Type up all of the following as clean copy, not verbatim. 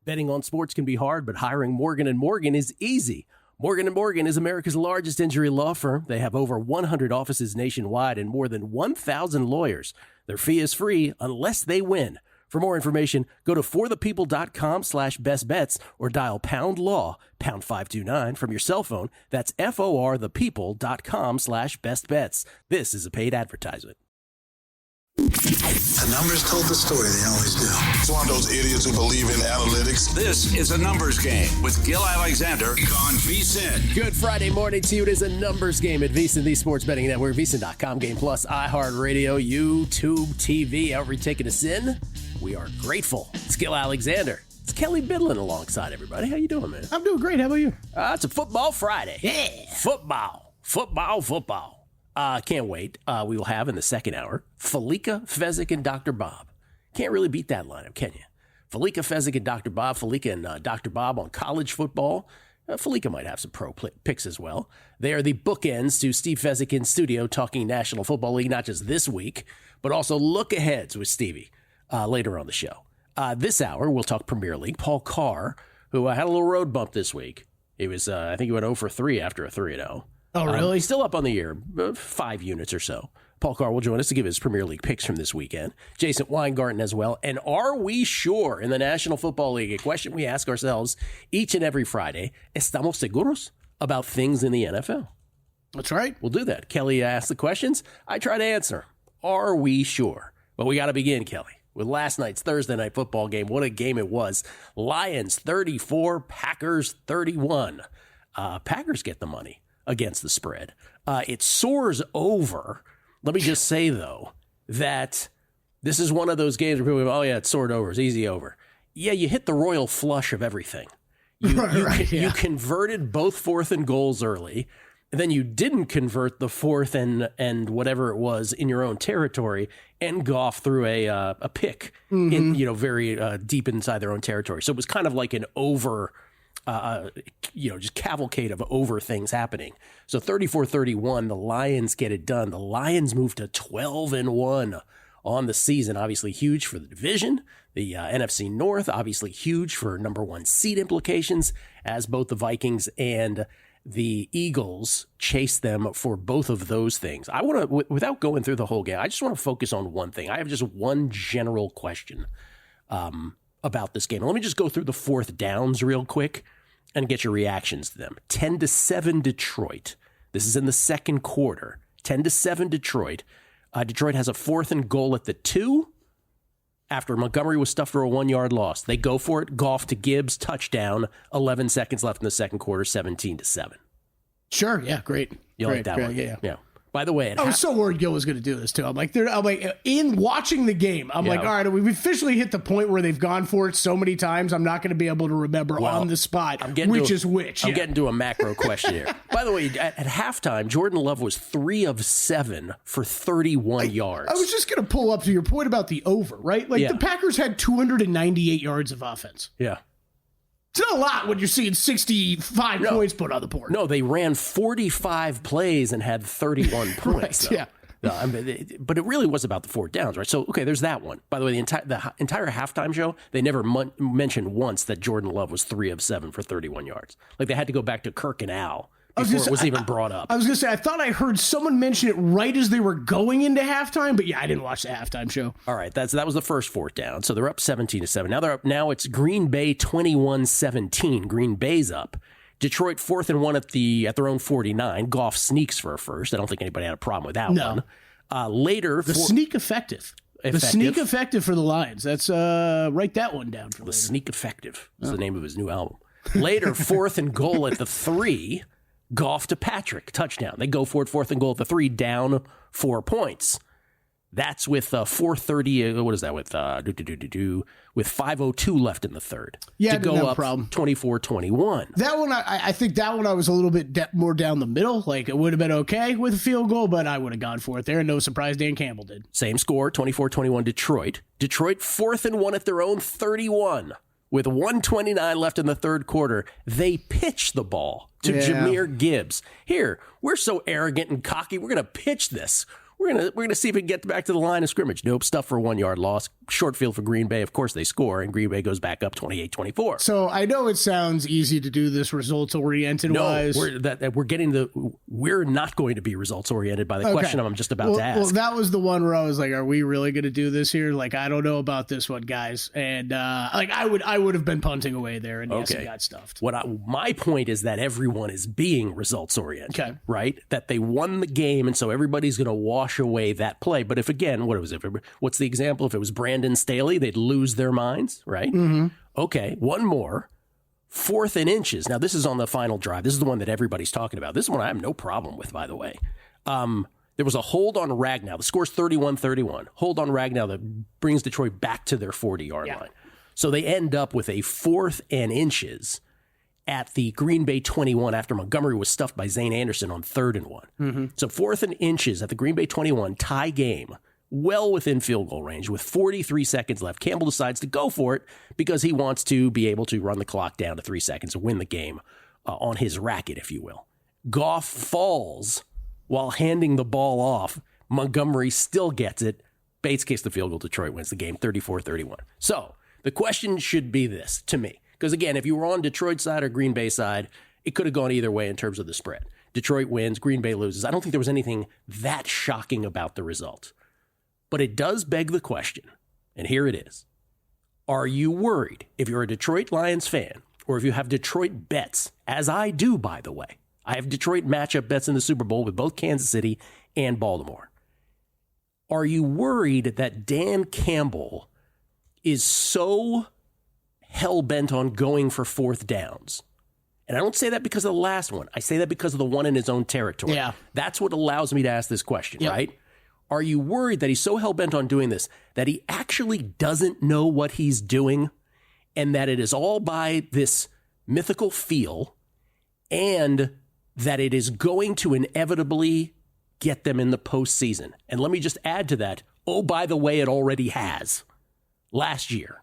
Betting on sports can be hard, but hiring Morgan & Morgan is easy. Morgan & Morgan is America's largest injury law firm. They have over 100 offices nationwide and more than 1,000 lawyers. Their fee is free unless they win. For more information, go to forthepeople.com/bestbets or dial pound law, pound 529 from your cell phone. That's forthepeople.com/bestbets. This is a paid advertisement. The numbers told the story. They always do. It's one of those idiots who believe in analytics. This is a numbers game with Gil Alexander on VSiN. Good Friday morning to you. It is a numbers game at VSiN, the Sports Betting Network, VSiN.com, Game Plus, iHeartRadio, YouTube TV. However you're taking us in, we are grateful. It's Gil Alexander. It's Kelly Bidlin alongside everybody. How you doing, man? I'm doing great. How about you? It's a football Friday. Yeah. Football. Can't wait. We will have in the second hour, Felica, Fezzik, and Dr. Bob. Can't really beat that lineup, can you? Felica, Fezzik, and Dr. Bob. Felica and Dr. Bob on college football. Felica might have some pro picks as well. They are the bookends to Steve Fezzik in studio talking National Football League, not just this week, but also look-aheads with Stevie later on the show. This hour, we'll talk Premier League. Paul Carr, who had a little road bump this week. He was, I think he went 0 for 3 after a 3-0. Oh, really? Still up on the year, 5 units or so. Paul Carr will join us to give his Premier League picks from this weekend. Jason Weingarten as well. And are we sure in the National Football League? A question we ask ourselves each and every Friday. Estamos seguros about things in the NFL? That's right. We'll do that. Kelly asks the questions. I try to answer. Are we sure? But we got to begin, Kelly, with last night's Thursday night football game. What a game it was. Lions 34, Packers 31. Packers get the money against the spread. It soars over. Let me just say, though, that this is one of those games where people go, oh, yeah, it soared over. It's easy over. Yeah, you hit the royal flush of everything. You converted both 4th and goals early, and then you didn't convert the 4th and whatever it was in your own territory, and Goff threw a pick in very deep inside their own territory. So it was kind of like an over just cavalcade of over things happening. So 34-31, the Lions get it done. The Lions move to 12-1 on the season. Obviously huge for the division. The NFC North, obviously huge for number 1 seed implications, as both the Vikings and the Eagles chase them for both of those things. I want to, without going through the whole game, I just want to focus on one thing. I have just one general question about this game. Let me just go through the 4th downs real quick and get your reactions to them. 10-7 Detroit. This is in the second quarter. 10-7 Detroit. Detroit has a 4th and goal at the 2 after Montgomery was stuffed for a 1-yard loss. They go for it. Goff to Gibbs, touchdown. 11 seconds left in the second quarter, 17-7. Sure. Yeah. Great. You like that one? Yeah. By the way, I was so worried Gil was going to do this too. I'm like, in watching the game, I'm like, all right, we've officially hit the point where they've gone for it so many times. I'm not going to be able to remember on the spot which is which. I'm getting to a macro question here. By the way, at halftime, Jordan Love was 3 of 7 for 31 yards. I was just going to pull up to your point about the over, right? Like the Packers had 298 yards of offense. Yeah. It's not a lot when you're seeing 65 points put on the board. No, they ran 45 plays and had 31 points. Right, but it really was about the 4 downs, right? So, okay, there's that one. By the way, the entire halftime show, they never mentioned once that Jordan Love was 3 of 7 for 31 yards. Like, they had to go back to Kirk and Al before it was even brought up. I was going to say, I thought I heard someone mention it right as they were going into halftime, but I didn't watch the halftime show. All right, that was the first 4th down. So they're up 17-7. Now it's Green Bay 21-17. Green Bay's up. Detroit 4th and 1 at their own 49. Goff sneaks for a first. I don't think anybody had a problem with that one. Later, sneak effective. The sneak effective for the Lions. That's write that one down for the later. Sneak effective is the name of his new album. Later, 4th and goal at the 3. Goff to Patrick, touchdown. They go for it, 4th and goal at the 3, down 4 points. That's with 4:30. What is that with? With 5:02 left in the third. Yeah, to go up 24-21. That one, I think that one I was a little bit more down the middle. Like it would have been okay with a field goal, but I would have gone for it there. No surprise, Dan Campbell did. Same score, 24-21. Detroit 4th and 1 at their own 31. With 1:29 left in the third quarter, they pitch the ball to Jahmyr Gibbs. Here, we're so arrogant and cocky, we're going to pitch this. We're gonna see if we can get back to the line of scrimmage. Nope, stuff for a 1 yard loss. Short field for Green Bay. Of course they score, and Green Bay goes back up 28-24. So I know it sounds easy to do this results oriented wise. We're not going to be results oriented by the question I'm just about to ask. Well, that was the one where I was like, are we really going to do this here? Like, I don't know about this one, guys. And I would have been punting away there, and yes, it got stuffed. My point is that everyone is being results oriented, right? That they won the game, and so everybody's going to wash away that play. But if again, what's the example? If it was Brandon Staley, they'd lose their minds, right? Mm-hmm. Okay, one more. 4th and inches. Now, this is on the final drive. This is the one that everybody's talking about. This is one I have no problem with, by the way. There was a hold on Ragnow. The score's 31-31. Hold on Ragnow that brings Detroit back to their 40-yard line. So they end up with a 4th and inches at the Green Bay 21 after Montgomery was stuffed by Zane Anderson on 3rd and 1. Mm-hmm. So 4th and inches at the Green Bay 21, tie game, well within field goal range with 43 seconds left. Campbell decides to go for it because he wants to be able to run the clock down to 3 seconds and win the game on his racket, if you will. Goff falls while handing the ball off. Montgomery still gets it. Bates kicks the field goal. Detroit wins the game 34-31. So the question should be this to me. Because, again, if you were on Detroit side or Green Bay side, it could have gone either way in terms of the spread. Detroit wins, Green Bay loses. I don't think there was anything that shocking about the result. But it does beg the question, and here it is. Are you worried, if you're a Detroit Lions fan, or if you have Detroit bets, as I do, by the way? I have Detroit matchup bets in the Super Bowl with both Kansas City and Baltimore. Are you worried that Dan Campbell is so hell-bent on going for 4th downs? And I don't say that because of the last one. I say that because of the one in his own territory. Yeah. That's what allows me to ask this question, right? Are you worried that he's so hell-bent on doing this that he actually doesn't know what he's doing and that it is all by this mythical feel and that it is going to inevitably get them in the postseason? And let me just add to that, oh, by the way, it already has last year,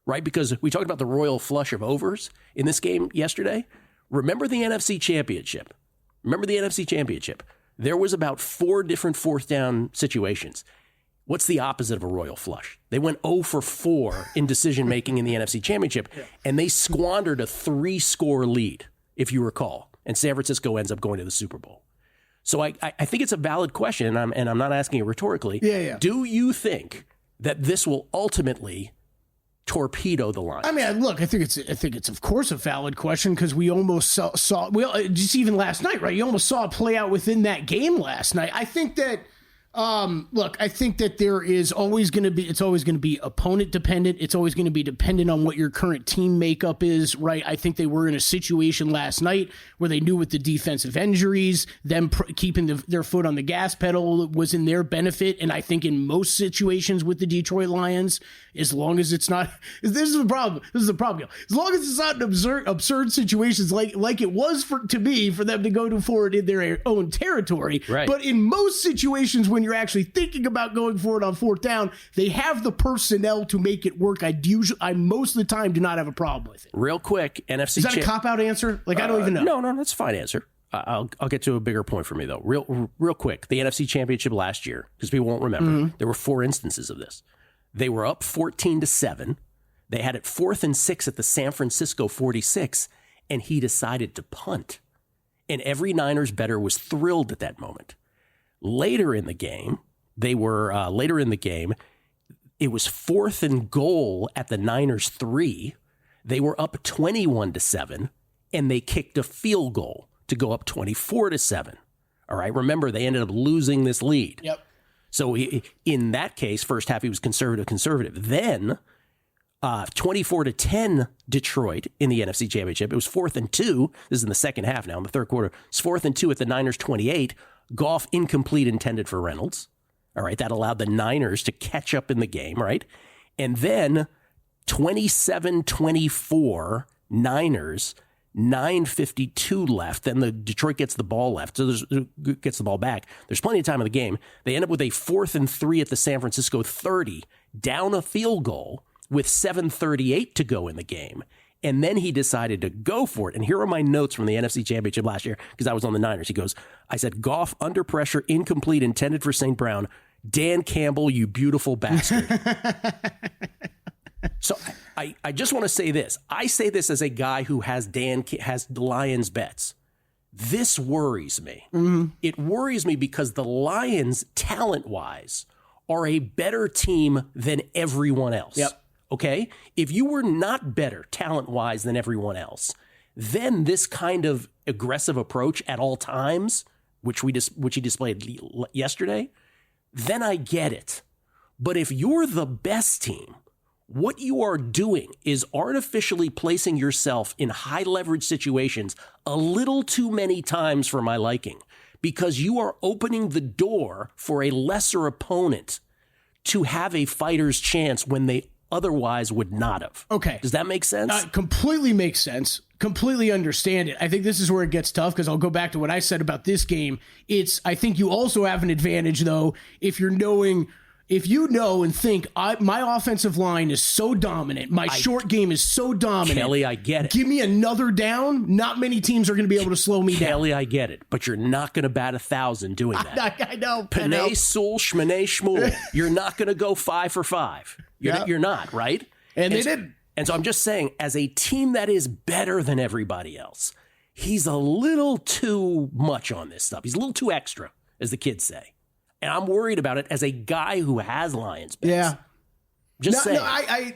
right? Because we talked about the royal flush of overs in this game yesterday. Remember the NFC Championship. There was about 4 different 4th down situations. What's the opposite of a royal flush? They went 0 for 4 in decision-making in the NFC Championship, and they squandered a 3-score lead, if you recall, and San Francisco ends up going to the Super Bowl. So I think it's a valid question, and I'm not asking it rhetorically. Do you think that this will ultimately torpedo the line? I mean, look, I think it's of course a valid question because we almost saw just even last night, right? You almost saw it play out within that game last night. I think that I think that there is always going to be opponent dependent. It's always going to be dependent on what your current team makeup is, right? I think they were in a situation last night where they knew with the defensive injuries, them keeping their foot on the gas pedal was in their benefit. And I think in most situations with the Detroit Lions, as long as it's not, this is the problem. As long as it's not an absurd situations like it was for them to go forward in their own territory. Right. But in most situations when you're actually thinking about going for it on 4th down, they have the personnel to make it work. I most of the time do not have a problem with it. Real quick, NFC. Is that a cop-out answer? I don't even know. No, that's a fine answer. I'll get to a bigger point for me, though. Real quick, the NFC Championship last year, because people won't remember, there were 4 instances of this. They were up 14-7. They had it 4th and 6 at the San Francisco 46, and he decided to punt. And every Niners bettor was thrilled at that moment. Later in the game, it was 4th and goal at the Niners 3. They were up 21-7, and they kicked a field goal to go up 24-7. All right, remember, they ended up losing this lead. Yep. So in that case, first half, he was conservative. Then 24-10 Detroit in the NFC Championship. It was 4th and 2. This is in the second half now, in the third quarter. It's 4th and 2 at the Niners 28. Goff incomplete intended for Reynolds. All right, that allowed the Niners to catch up in the game, right? And then 27-24 Niners, 9:52 left. Then the Detroit gets the ball left, so gets the ball back. There's plenty of time in the game. They end up with a 4th and 3 at the San Francisco 30, down a field goal with 7:38 to go in the game. And then he decided to go for it. And here are my notes from the NFC Championship last year, because I was on the Niners. He goes, I said, Goff under pressure, incomplete, intended for St. Brown. Dan Campbell, you beautiful bastard. So I just want to say this. I say this as a guy who has the Lions bets. This worries me. Mm-hmm. It worries me because the Lions, talent-wise, are a better team than everyone else. Yep. Okay? If you were not better talent-wise than everyone else, then this kind of aggressive approach at all times, which he displayed yesterday, then I get it. But if you're the best team, what you are doing is artificially placing yourself in high leverage situations a little too many times for my liking, because you are opening the door for a lesser opponent to have a fighter's chance when they otherwise would not have. Okay. Does that make sense? Completely makes sense. Completely understand it. I think this is where it gets tough, because I'll go back to what I said about this game. I think you also have an advantage, though, if you know and think, my offensive line is so dominant, my short game is so dominant. Kelly, I get it. Give me another down. Not many teams are going to be able to slow me down. Kelly, I get it. But you're not going to bat 1,000 doing that. I know. Panay, Sewell, Schmanay, Shmuel. You're not going to go 5 for 5. You're not, right? And they did. And so I'm just saying, as a team that is better than everybody else, he's a little too much on this stuff. He's a little too extra, as the kids say. And I'm worried about it as a guy who has Lions bets. Yeah. Just saying. I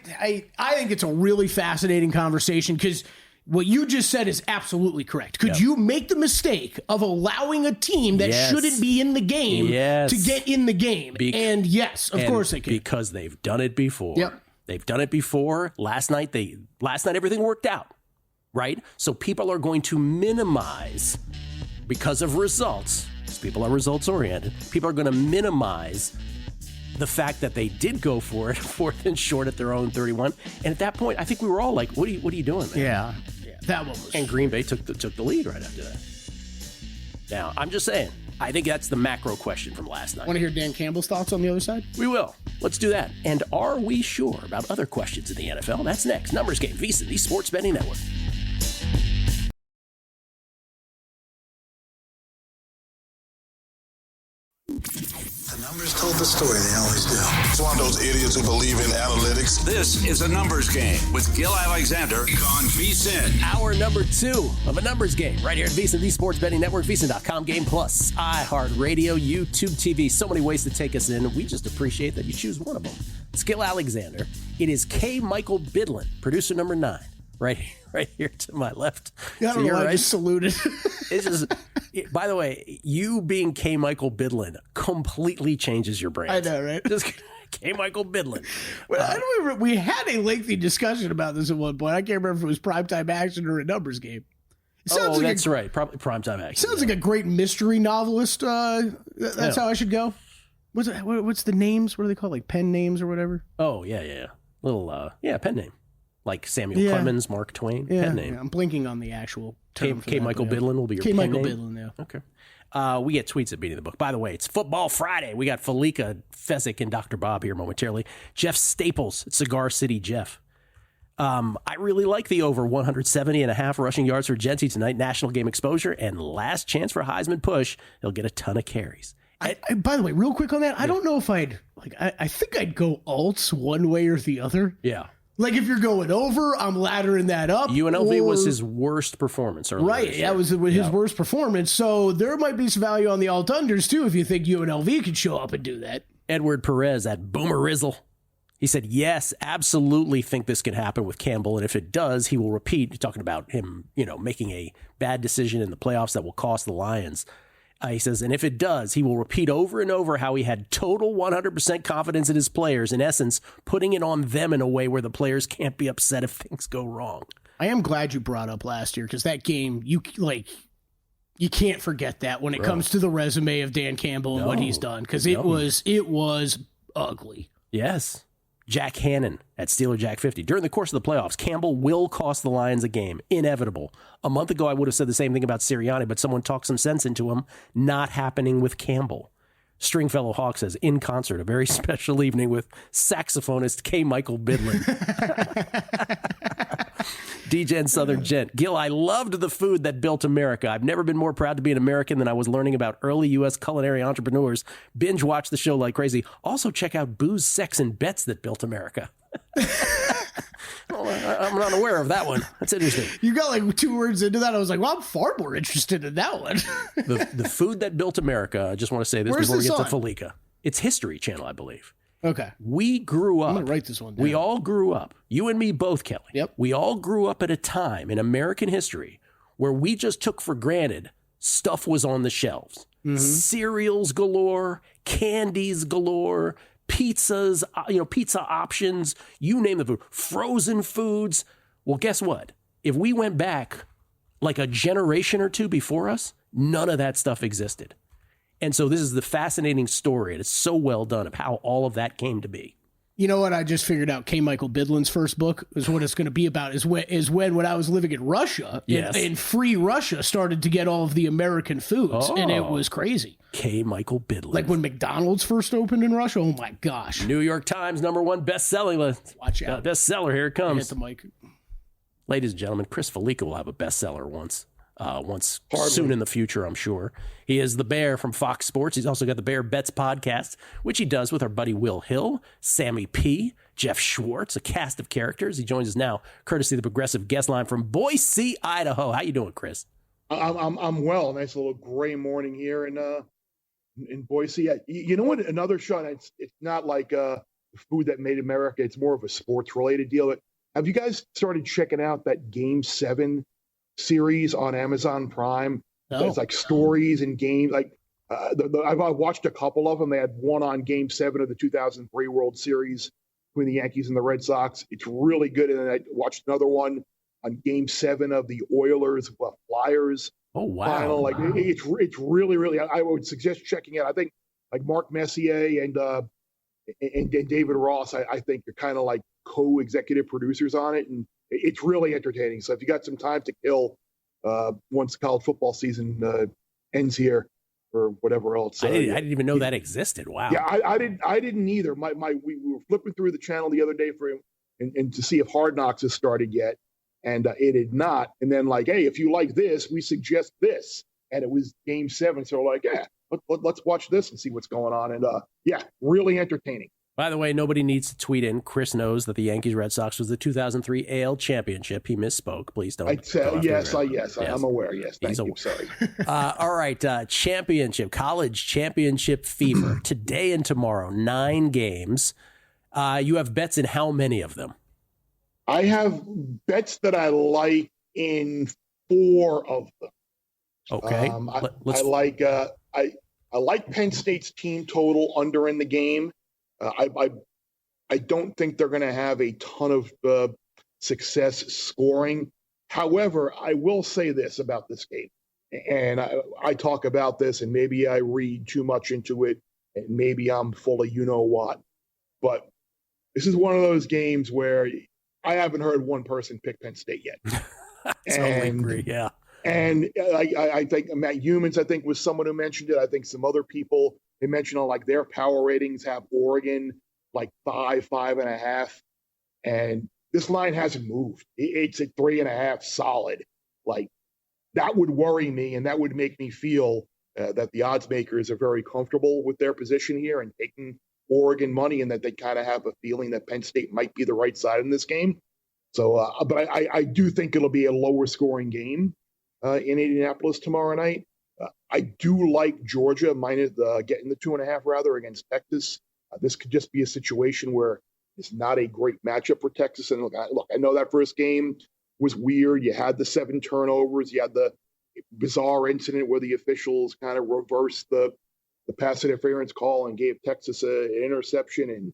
think it's a really fascinating conversation, because what you just said is absolutely correct. Could you make the mistake of allowing a team that shouldn't be in the game to get in the game? And yes, of course they could. Because they've done it before. Yep. They've done it before. Last night everything worked out, right? So people are going to minimize, because of results, because people are results oriented, people are going to minimize the fact that they did go for it, 4th and short at their own 31. And at that point, I think we were all like, what are you doing, man? Yeah. That one was. And Green Bay took the lead right after that. Now, I'm just saying, I think that's the macro question from last night. Want to hear Dan Campbell's thoughts on the other side? We will. Let's do that. And are we sure about other questions in the NFL? That's next. Numbers Game, VSiN, the Sports Betting Network. The numbers told the story, they always do. It's one of those idiots who believe in analytics. This is a numbers game with Gil Alexander on VSiN. Hour number 2 of a numbers game right here at VSiN, the Sports Betting Network, VSiN.com, Game Plus, iHeartRadio, YouTube TV. So many ways to take us in. We just appreciate that you choose one of them. It's Gil Alexander. It is K. Michael Bidlin, producer number 9. Right here to my left. Yeah, so you're I right. just saluted. It's just, by the way, you being K. Michael Bidlin completely changes your brand. I know, right? Just K. Michael Bidlin. Well, I don't remember. We had a lengthy discussion about this at one point. I can't remember if it was primetime action or a numbers game. That's right. Probably primetime action. Sounds like a great mystery novelist. That's how I should go. What's the names? What are they called? Like pen names or whatever? Oh, yeah. Little, pen name. Like Samuel Clemens, Mark Twain, pen name. Yeah, I'm blinking on the actual term. K. Michael Bidlin will be your K. pen Michael name? Bidlin, yeah. Okay. We get tweets at Beating the Book. By the way, it's Football Friday. We got Falika Fezzik and Dr. Bob here momentarily. Jeff Staples at Cigar City Jeff. I really like the over 170.5 rushing yards for Genty tonight. National game exposure and last chance for Heisman push. He'll get a ton of carries. By the way, real quick on that, I don't know if I think I'd go alts one way or the other. Yeah. Like if you're going over, I'm laddering that up. UNLV was his worst performance earlier. Right, that was his worst performance. So there might be some value on the alt-unders too if you think UNLV could show up and do that. Edward Perez at Boomer Rizzle. He said, yes, absolutely think this can happen with Campbell. And if it does, he will repeat, talking about him, making a bad decision in the playoffs that will cost the Lions. He says, and if it does, he will repeat over and over how he had total 100% confidence in his players, in essence, putting it on them in a way where the players can't be upset if things go wrong. I am glad you brought up last year, because that game, you can't forget that when it comes to the resume of Dan Campbell and what he's done, because it was ugly. Yes. Jack Hannon at Steeler Jack 50. During the course of the playoffs, Campbell will cost the Lions a game. Inevitable. A month ago, I would have said the same thing about Sirianni, but someone talked some sense into him. Not happening with Campbell. Stringfellow Hawk says, in concert, a very special evening with saxophonist K. Michael Bidlin. DGen Southern Gent. Gil, I loved the food that built America. I've never been more proud to be an American than I was learning about early U.S. culinary entrepreneurs. Binge watch the show like crazy. Also check out Booze, Sex, and Bets that built America. I'm not aware of that one. That's interesting. You got like 2 words into that. I was like, well, I'm far more interested in that one. The food that built America. I just want to say this before we get to Felica. It's History Channel, I believe. Okay. We grew up. I'm going to write this one down. We all grew up. You and me both, Kelly. Yep. We all grew up at a time in American history where we just took for granted stuff was on the shelves. Mm-hmm. Cereals galore, candies galore, pizzas, pizza options, you name the food, frozen foods. Well, guess what? If we went back like a generation or two before us, none of that stuff existed. And so this is the fascinating story, and it's so well done of how all of that came to be. You know what? I just figured out K. Michael Bidlin's first book is what it's going to be about is when I was living in Russia, yes. and free Russia started to get all of the American foods, and it was crazy. K. Michael Bidlin. Like when McDonald's first opened in Russia, oh my gosh. New York Times #1 best-selling list. Watch out. Bestseller, here it comes. Hit the mic. Ladies and gentlemen, Chris Felica will have a bestseller once soon in the future, I'm sure. He is the Bear from Fox Sports. He's also got the Bear Bets podcast, which he does with our buddy Will Hill, Sammy P., Jeff Schwartz, a cast of characters. He joins us now, courtesy of the Progressive Guest Line from Boise, Idaho. How you doing, Chris? I'm well. Nice little gray morning here in Boise. You know what? Another shot. It's not like food that made America. It's more of a sports related deal. But have you guys started checking out that Game 7 series on Amazon Prime? No. It's like stories and games. Like I've watched a couple of them. They had one on Game 7 of the 2003 World Series between the Yankees and the Red Sox. It's really good. And then I watched another one on Game 7 of the Oilers Flyers. Oh wow! Final. Like it's really, really. I would suggest checking it. I think like Mark Messier and David Ross. I think are kind of like co-executive producers on it, and it's really entertaining. So if you got some time to kill once college football season ends here or whatever else. I didn't even know that existed. Wow. Yeah, I didn't either. We were flipping through the channel the other day and to see if Hard Knocks has started yet, and it had not. And then like, hey, if you like this, we suggest this, and it was Game 7. So we're like, yeah, let's watch this and see what's going on. And yeah, really entertaining. By the way, nobody needs to tweet in. Chris knows that the Yankees-Red Sox was the 2003 AL championship. He misspoke. Please don't. Yes, I'm aware. Yes, thank you. Sorry. All right, championship, college championship fever. Today and tomorrow, 9 games. You have bets in how many of them? I have bets that I like in 4 of them. Okay. I like Penn State's team total under in the game. I don't think they're going to have a ton of success scoring. However, I will say this about this game, and I talk about this, and maybe I read too much into it, and maybe I'm full of you-know-what, but this is one of those games where I haven't heard one person pick Penn State yet. I totally agree, yeah. And I think Matt Humans, I think, was someone who mentioned it. I think some other people, they mentioned on like their power ratings have Oregon like 5.5. And this line hasn't moved. It's at 3.5 solid. Like that would worry me. And that would make me feel that the odds makers are very comfortable with their position here and taking Oregon money, and that they kind of have a feeling that Penn State might be the right side in this game. So, but I do think it'll be a lower scoring game in Indianapolis tomorrow night. I do like Georgia minus getting the 2.5 rather against Texas. This could just be a situation where it's not a great matchup for Texas. And look, I know that first game was weird. You had the 7 turnovers. You had the bizarre incident where the officials kind of reversed the pass interference call and gave Texas an interception. And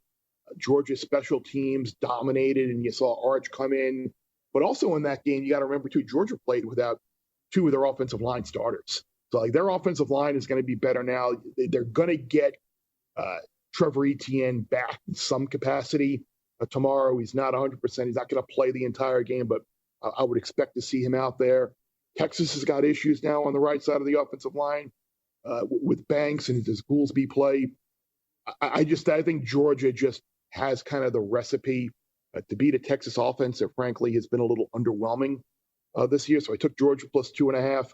Georgia's special teams dominated, and you saw Arch come in. But also in that game, you got to remember too, Georgia played without 2 of their offensive line starters. So like their offensive line is going to be better now. They're going to get Trevor Etienne back in some capacity tomorrow. He's not 100%. He's not going to play the entire game, but I would expect to see him out there. Texas has got issues now on the right side of the offensive line with Banks, and does Goolsby play? I think Georgia just has kind of the recipe to beat a Texas offense that frankly has been a little underwhelming this year. So I took Georgia plus 2.5.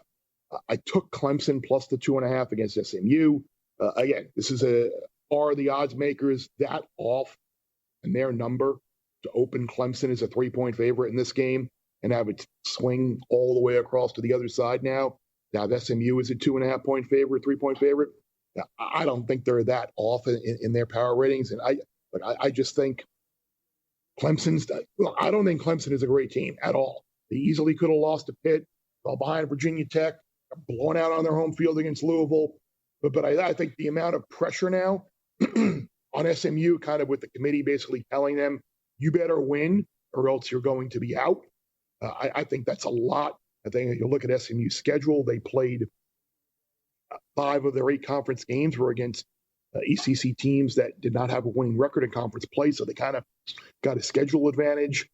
I took Clemson plus the 2.5 against SMU. Again, this is are the odds makers that off in their number to open Clemson as a 3-point favorite in this game and have it swing all the way across to the other side now? Now, if SMU is a 2.5-point favorite, 3-point favorite, I don't think they're that off in their power ratings. And I just think Clemson's. Well, I don't think Clemson is a great team at all. They easily could have lost to Pitt, fell behind Virginia Tech, blown out on their home field against Louisville. But I think the amount of pressure now on SMU, kind of with the committee basically telling them, you better win or else you're going to be out. I think that's a lot. I think if you look at SMU's schedule, they played 5 of their 8 conference games were against ECC teams that did not have a winning record in conference play, so they kind of got a schedule advantage.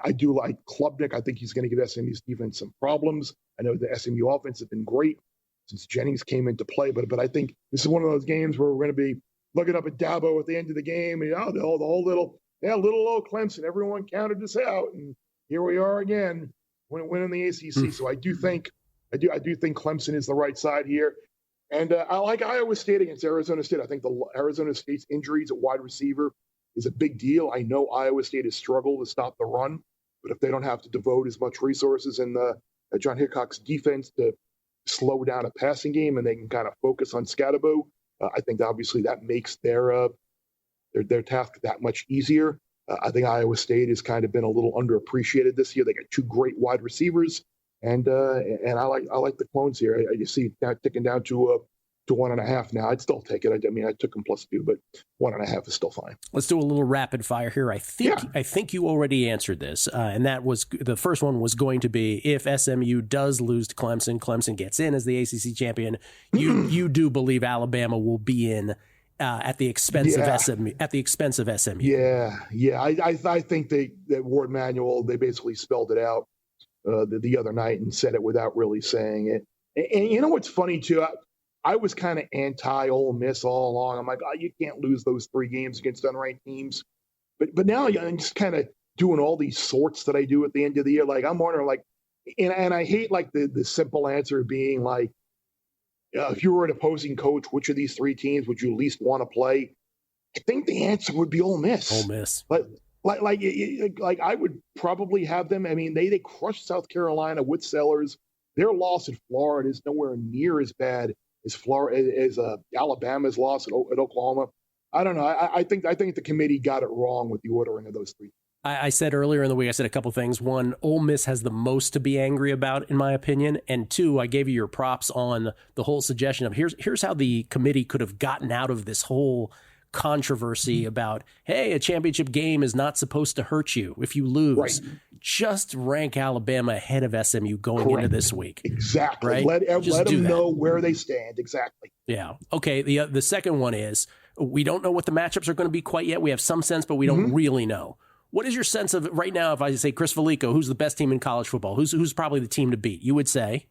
I do like Klubnik. I think he's going to give SMU's defense some problems. I know the SMU offense has been great since Jennings came into play, but I think this is one of those games where we're going to be looking up at Dabo at the end of the game, and the whole little old Clemson, everyone counted us out, and here we are again winning the ACC. So I do think Clemson is the right side here. And I like Iowa State against Arizona State. I think the Arizona State's injuries at wide receiver is a big deal. I know Iowa State has struggled to stop the run, but if they don't have to devote as much resources in John Hickok's defense to slow down a passing game and they can kind of focus on Scatterbo, I think obviously that makes their task that much easier. I think Iowa State has kind of been a little underappreciated this year. They got 2 great wide receivers. And I like the Clones here. I just see it now ticking down to 1.5 now. I'd still take it. I took them plus 2, but 1.5 is still fine. Let's do a little rapid fire here. I think you already answered this, and that was the first one was going to be if SMU does lose to Clemson, Clemson gets in as the ACC champion. You do believe Alabama will be in at the expense of SMU. At the expense of SMU. Yeah. I think that Ward Manuel, they basically spelled it out the other night and said it without really saying it. And you know what's funny too? I was kind of anti-Ole Miss all along. I'm like, you can't lose those 3 games against unranked teams. But now I'm just kind of doing all these sorts that I do at the end of the year. Like I'm wondering, like, and I hate like the simple answer being like, if you were an opposing coach, which of these 3 teams would you least want to play? I think the answer would be Ole Miss. Ole Miss. Like I would probably have them. I mean, they crushed South Carolina with Sellers. Their loss at Florida is nowhere near as bad as Alabama's loss at Oklahoma. I don't know. I think the committee got it wrong with the ordering of those 3. I said earlier in the week, I said a couple things. 1, Ole Miss has the most to be angry about, in my opinion. And 2, I gave you your props on the whole suggestion of here's how the committee could have gotten out of this whole controversy about, hey, a championship game is not supposed to hurt you if you lose. Right. Just rank Alabama ahead of SMU going into this week. Exactly. Right? Let them know where they stand. Exactly. Yeah. Okay. The second one is we don't know what the matchups are going to be quite yet. We have some sense, but we don't really know. What is your sense of right now? If I say Chris Felico, who's the best team in college football? Who's probably the team to beat? You would say.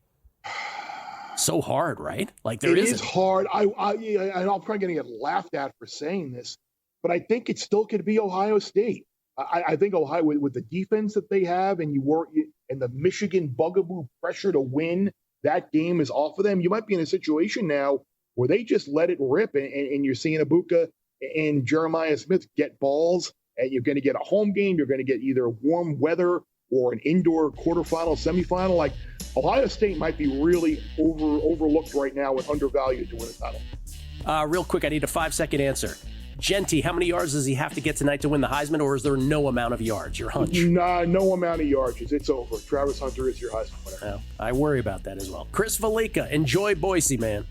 So hard, right? Like there isn't. It is hard. I'm probably going to get laughed at for saying this, but I think it still could be Ohio State. I think Ohio, with the defense that they have, and the Michigan bugaboo pressure to win, that game is off of them. You might be in a situation now where they just let it rip, and you're seeing Ibuka and Jeremiah Smith get balls, and you're going to get a home game. You're going to get either warm weather or an indoor quarterfinal, semifinal. Like Ohio State might be really overlooked right now and undervalued to win a title. Real quick, I need a 5-second answer. Genty, how many yards does he have to get tonight to win the Heisman, or is there no amount of yards? Your hunch? Nah, no amount of yards. It's over. Travis Hunter is your Heisman winner. Well, I worry about that as well. Chris Felica, enjoy Boise, man.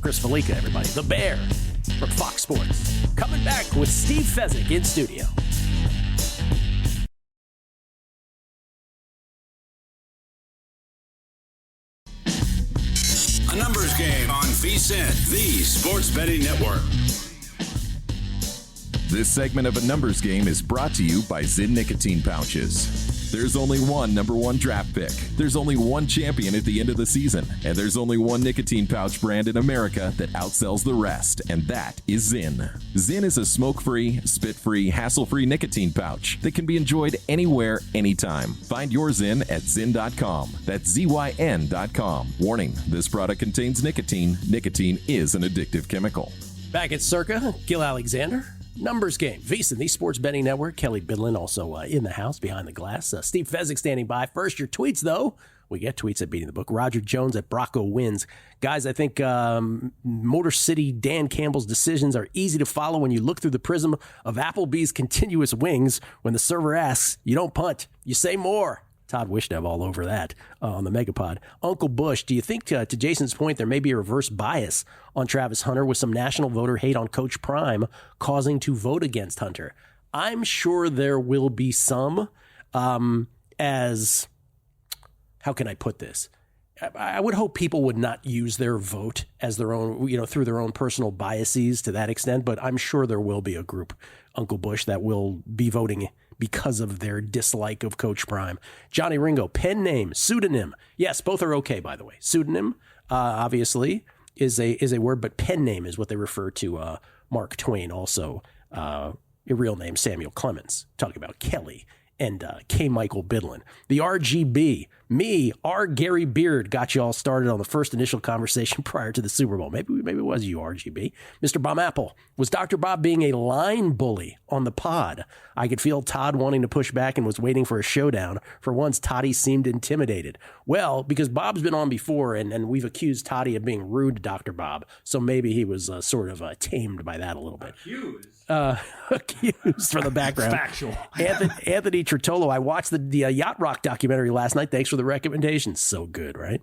Chris Felica, everybody. The Bear from Fox Sports. Coming back with Steve Fezzik in studio. A numbers game on VSiN, the sports betting network. This segment of A Numbers Game is brought to you by Zyn Nicotine Pouches. There's only one number one draft pick. There's only one champion at the end of the season. And there's only one nicotine pouch brand in America that outsells the rest, and that is Zyn. Zyn is a smoke-free, spit-free, hassle-free nicotine pouch that can be enjoyed anywhere, anytime. Find your Zyn at Zyn.com. That's ZYN.com. Warning, this product contains nicotine. Nicotine is an addictive chemical. Back at Circa, Gil Alexander. Numbers game. VSiN, the Sports Betting Network. Kelly Bidlin also in the house behind the glass. Steve Fezzik standing by. First, your tweets, though. We get tweets at Beating the Book. Roger Jones at Brocco wins. Guys, I think Motor City Dan Campbell's decisions are easy to follow when you look through the prism of Applebee's continuous wings. When the server asks, you don't punt, you say more. Todd Wishnev all over that on the Megapod. Uncle Bush, do you think, to Jason's point, there may be a reverse bias on Travis Hunter with some national voter hate on Coach Prime causing to vote against Hunter? I'm sure there will be some, as, how can I put this? I would hope people would not use their vote as their own, through their own personal biases to that extent, but I'm sure there will be a group, Uncle Bush, that will be voting because of their dislike of Coach Prime. Johnny Ringo, pen name, pseudonym. Yes, both are okay, by the way. Pseudonym, obviously, is a word, but pen name is what they refer to Mark Twain. Also, your real name, Samuel Clemens. Talking about Kelly and K. Michael Bidlin. The RGB, me, R. Gary Beard, got you all started on the first initial conversation prior to the Super Bowl. Maybe it was you, RGB. Mr. Bomb Apple, was Dr. Bob being a line bully on the pod? I could feel Todd wanting to push back and was waiting for a showdown. For once, Toddy seemed intimidated. Well, because Bob's been on before, and we've accused Toddy of being rude to Dr. Bob, so maybe he was sort of tamed by that a little bit. Accused for the background. Factual. Anthony Trotolo, I watched the Yacht Rock documentary last night. Thanks for the recommendations. So good, right?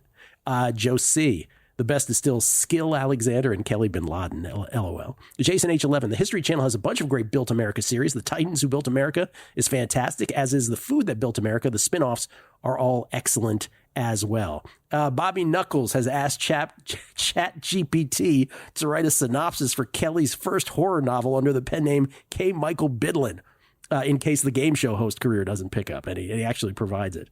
Joe C. The best is still Skill Alexander and Kelly Bin Laden, LOL. Jason H11, the History Channel has a bunch of great Built America series. The Titans Who Built America is fantastic, as is The Food That Built America. The spinoffs are all excellent as well. Bobby Knuckles has asked ChatGPT to write a synopsis for Kelly's first horror novel under the pen name K. Michael Bidlin, in case the game show host career doesn't pick up, and he actually provides it.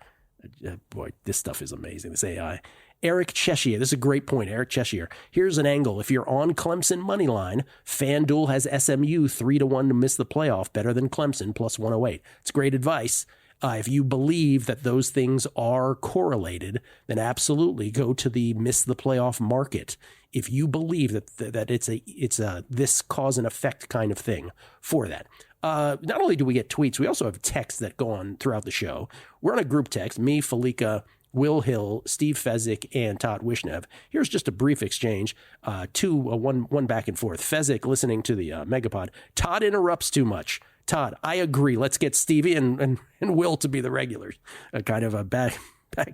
Boy, this stuff is amazing, this AI. Eric Cheshire, this is a great point, Eric Cheshire. Here's an angle. If you're on Clemson money line, FanDuel has SMU 3-1 to miss the playoff, better than Clemson, plus 108. It's great advice. If you believe that those things are correlated, then absolutely go to the miss the playoff market. If you believe that it's a this cause and effect kind of thing for that. Not only do we get tweets, we also have texts that go on throughout the show. We're on a group text, me, Falika, Will Hill, Steve Fezzik, and Todd Wishnev. Here's just a brief exchange, one back and forth. Fezzik listening to the Megapod. Todd interrupts too much. Todd, I agree. Let's get Stevie and Will to be the regulars. Kind of a back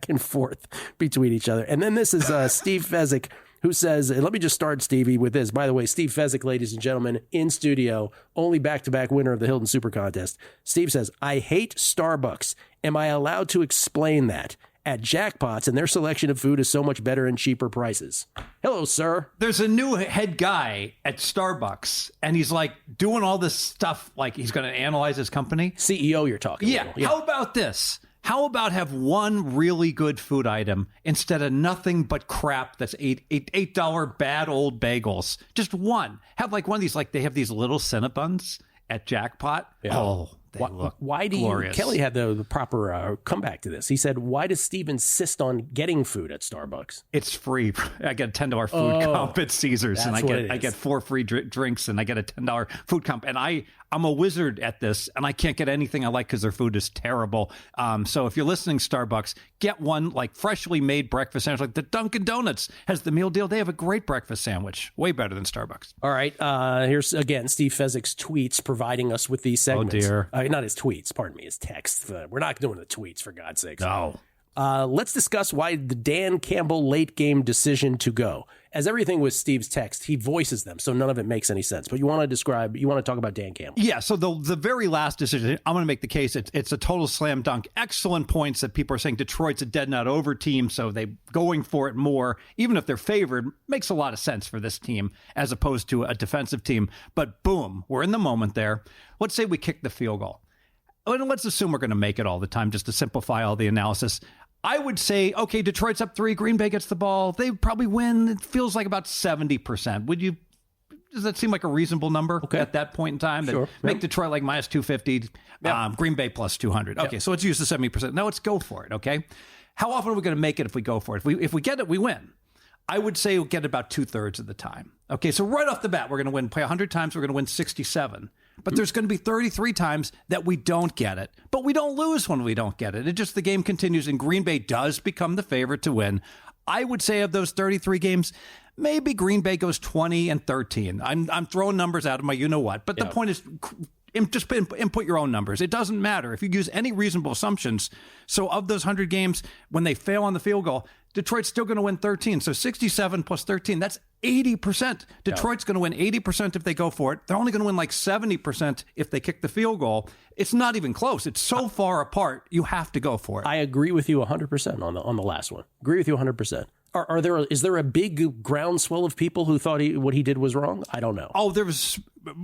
and forth between each other. And then this is Steve Fezzik, who says, let me just start, Stevie, with this. By the way, Steve Fezzik, ladies and gentlemen, in studio, only back-to-back winner of the Hilton Super Contest. Steve says, I hate Starbucks. Am I allowed to explain that? At Jackpots, and their selection of food is so much better and cheaper prices. Hello, sir. There's a new head guy at Starbucks, and he's like doing all this stuff, like he's going to analyze his company. CEO you're talking about. Yeah. How about this? How about have one really good food item instead of nothing but crap that's $8 bad old bagels? Just one. Have like one of these, like they have these little Cinnabons at Jackpot. Yeah. Oh, why do glorious. Kelly had the proper comeback to this. He said, why does Steve insist on getting food at Starbucks? It's free. I get a $10 food comp at Caesars, and I get 4 free drinks, and I get a $10 food comp. And I'm a wizard at this, and I can't get anything I like because their food is terrible. So if you're listening, Starbucks, get one like freshly made breakfast sandwich. Like the Dunkin' Donuts has the meal deal. They have a great breakfast sandwich, way better than Starbucks. All right. Here's again Steve Fezzik's tweets providing us with these segments. Oh dear. Not his tweets, pardon me, his text. We're not doing the tweets, for God's sakes. No. Let's discuss why the Dan Campbell late game decision to go. As everything with Steve's text, he voices them, so none of it makes any sense. But you want to talk about Dan Campbell. Yeah, so the very last decision, I'm going to make the case, it's a total slam dunk. Excellent points that people are saying Detroit's a dead not over team, so they going for it more, even if they're favored, makes a lot of sense for this team as opposed to a defensive team. But boom, we're in the moment there. Let's say we kick the field goal. let's assume we're going to make it all the time just to simplify all the analysis. I would say, okay, Detroit's up 3, Green Bay gets the ball. They probably win. It feels like about 70%. Does that seem like a reasonable number at that point in time? Sure. Make Detroit like minus 250, Green Bay plus 200. Okay, so let's use the 70%. Now let's go for it, okay? How often are we going to make it if we go for it? If we get it, we win. I would say we'll get it about 2/3 of the time. Okay, so right off the bat, we're going to play 100 times, we're going to win 67. But there's going to be 33 times that we don't get it. But we don't lose when we don't get it. It just, the game continues, and Green Bay does become the favorite to win. I would say of those 33 games, maybe Green Bay goes 20-13. I'm throwing numbers out of my you-know-what. But the point is, just input your own numbers. It doesn't matter if you use any reasonable assumptions. So of those 100 games, when they fail on the field goal, Detroit's still going to win 13. So 67 plus 13, that's 80%. Detroit's going to win 80% if they go for it. They're only going to win like 70% if they kick the field goal. It's not even close. It's so far apart. You have to go for it. I agree with you 100% on the last one. Agree with you 100%. Is there a big groundswell of people who thought what he did was wrong? I don't know. Oh, there was.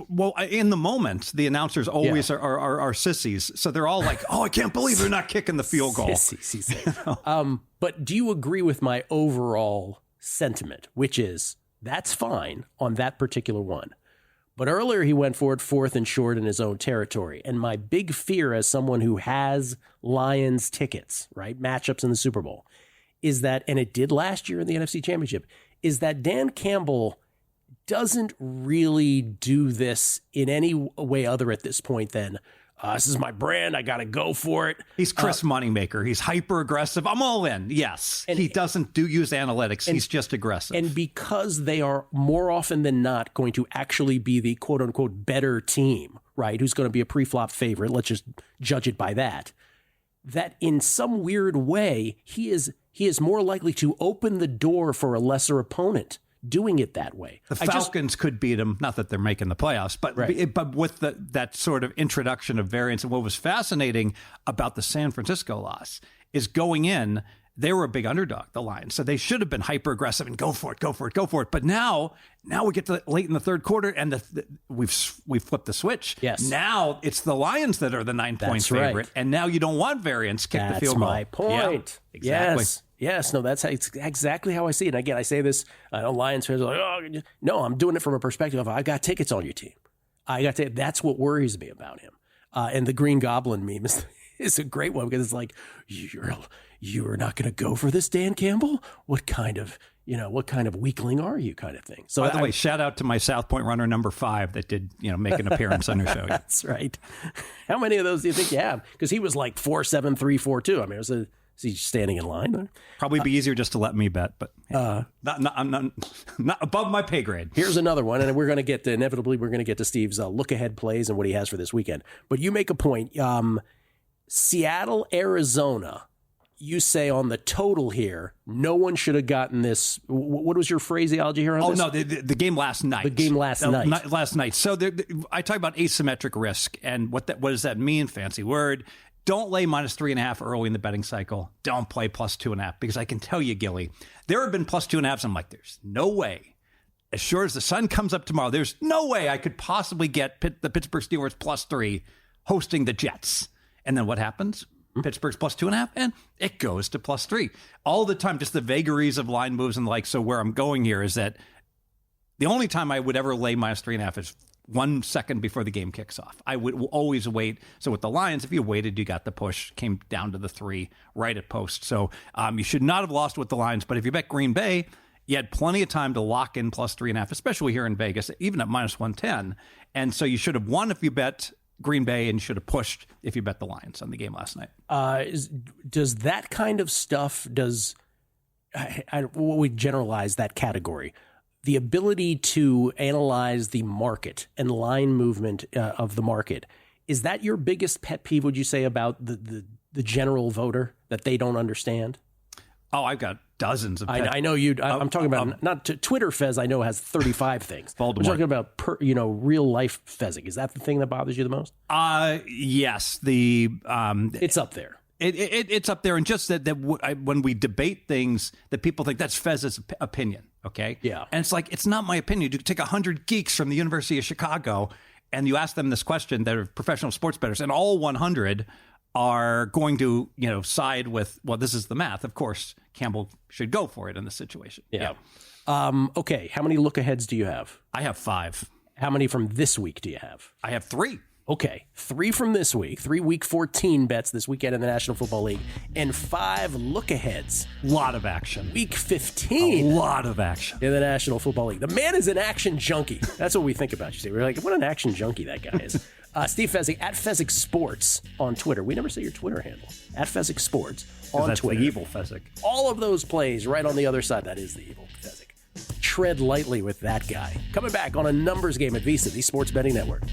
Well, in the moment, the announcers always are sissies. So they're all like, "Oh, I can't believe they're not kicking the field goal." Sissies. But do you agree with my overall sentiment, which is that's fine on that particular one? But earlier he went for it 4th and short in his own territory. And my big fear as someone who has Lions tickets, right, matchups in the Super Bowl, is that, and it did last year in the NFC Championship, is that Dan Campbell doesn't really do this in any way other at this point than, this is my brand, I got to go for it. He's Chris Moneymaker. He's hyper aggressive. I'm all in. Yes. And he doesn't use analytics. He's just aggressive. And because they are more often than not going to actually be the quote unquote better team, right? Who's going to be a pre-flop favorite. Let's just judge it by that. That in some weird way, he is more likely to open the door for a lesser opponent doing it that way. The Falcons could beat them, not that they're making the playoffs, but but with that sort of introduction of variance. And what was fascinating about the San Francisco loss is going in, they were a big underdog, the Lions. So they should have been hyper aggressive and go for it. But now we get to late in the third quarter and we've flipped the switch. Yes. Now it's the Lions that are the 9-point favorite. Right. And now you don't want variance. Kick the field goal. That's my point. Yeah, exactly. Yes. No, that's exactly how I see it. And again, I say this, I know Lions fans are like, oh, no, I'm doing it from a perspective of I've got tickets on your team. That's what worries me about him. And the Green Goblin meme is a great one because it's like, you're not going to go for this, Dan Campbell? What kind of weakling are you, kind of thing. So by the way, shout out to my South Point runner number 5 that did, make an appearance on your show. That's right. How many of those do you think you have? Because he was like 4-7, 3-4-2. I mean, is he standing in line? Probably be easier just to let me bet, but I'm not above my pay grade. Here's another one, and we're going to get to Steve's look ahead plays and what he has for this weekend. But you make a point. Seattle, Arizona. You say on the total here, no one should have gotten this. What was your phraseology here on this? Oh, no, the game last night. The game last night. Last night. So I talk about asymmetric risk, and what does that mean? Fancy word. Don't lay -3.5 early in the betting cycle. Don't play +2.5, because I can tell you, Gilly, there have been +2.5s. I'm like, there's no way. As sure as the sun comes up tomorrow, there's no way I could possibly get the Pittsburgh Steelers +3 hosting the Jets. And then what happens? Pittsburgh's +2.5, and it goes to +3 all the time. Just the vagaries of line moves and the like. So where I'm going here is that the only time I would ever lay -3.5 is 1 second before the game kicks off. I would always wait. So with the Lions, if you waited, you got the push, came down to the 3 right at post. So you should not have lost with the Lions. But if you bet Green Bay, you had plenty of time to lock in +3.5, especially here in Vegas, even at -110. And so you should have won if you bet Green Bay, and should have pushed if you bet the Lions on the game last night. Does that kind of stuff, what we generalize that category, the ability to analyze the market and line movement of the market, is that your biggest pet peeve, would you say, about the general voter, that they don't understand? Oh, I've got dozens of I know you. I'm talking about not Twitter Fez. I know has 35 things. Voldemort. I'm talking about real life fezzing. Is that the thing that bothers you the most? Yes. It's up there. It's up there, and just that when we debate things that people think that's Fez's opinion. Okay. Yeah. And it's like, it's not my opinion. You take 100 geeks from the University of Chicago, and you ask them this question, they're professional sports bettors, and all 100 are going to, side with, well, this is the math. Of course, Campbell should go for it in this situation. Yeah. Okay. How many look-aheads do you have? I have 5. How many from this week do you have? I have 3. Okay. 3 from this week. 3 Week 14 bets this weekend in the National Football League. And 5 look-aheads. Lot of action. Week 15. A lot of action. In the National Football League. The man is an action junkie. That's what we think about you, Steve. We're like, what an action junkie that guy is. Steve Fezzik, at Fezzik Sports on Twitter. We never say your Twitter handle. At Fezzik Sports on that's Twitter. The evil Fezzik. All of those plays right on the other side. That is the evil Fezzik. Tread lightly with that guy. Coming back on a numbers game at VSiN, the Sports Betting Network.